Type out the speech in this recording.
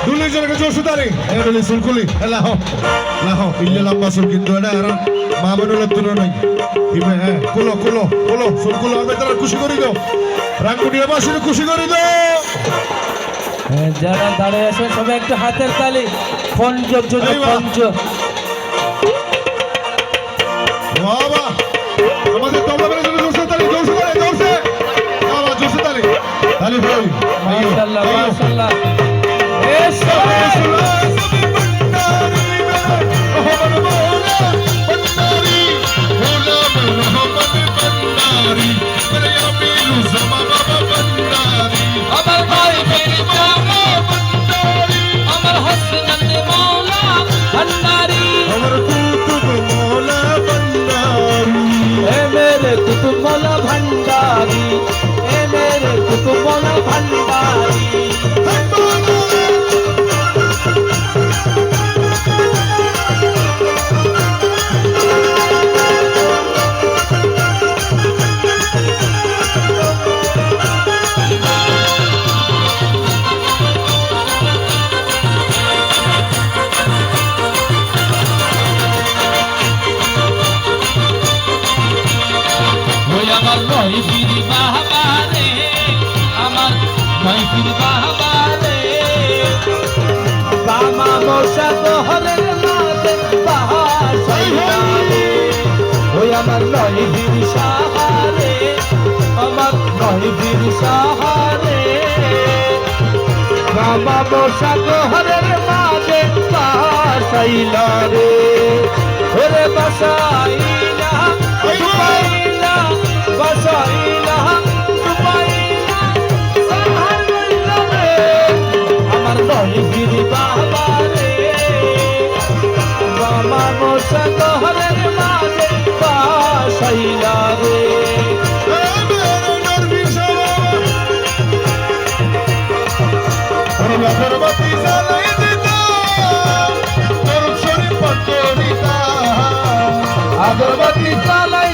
দুলি জনকে জোশুদারি এডলি সুলকুলি লাহো লাহো ইল্লে লম্বা সুল কিন্তু এটা আর মা বনুলের তুলনা নাই ইবে হ্যাঁ কুলো কুলো কুলো সুলকুলো আমি তারা খুশি করি দাও রাঙ্গুনিয়া বাসীর খুশি করি দাও যারা দাঁড়িয়ে আছেন সবাই একটু হাতের তালি পঞ্চ পঞ্চ বাবা আমাদের তবলা বের জন্য জোরসে তালি বাবা জোরসে তালি তালি ভাই মাশাআল্লাহ মাশাআল্লাহ এসো আমার ভাই মেরে জামা বন্দারি আমার হাসনাত মৌলা ভন্ডারি আমার কুতুব মৌলা ভন্ডারি এ মেরে কুতুব মৌলা ভন্ডারি এ মেরে কুতুব মৌলা ভন্ডারি আমার নয় ফির বাহারে আমার নয় ফির বাহারে বামা বসা দোহরের মাঝে বাহারে ওই আমার নয় ফির সাহারে আমার নয় ফির সাহারে বামা বসা দোহরের মাঝে বাসাইলা রে ওরে বাসাইলা বাসাইলা দুবাইলা সাহার গইলা রে আমার নয় গিরি বাবা রে বাবা মোসা গহরের মাঝে বাসাইলা রে আগরবাতি জ্বালাই দিতা তোর শরীর পটরিতা আগরবাতি জ্বালাই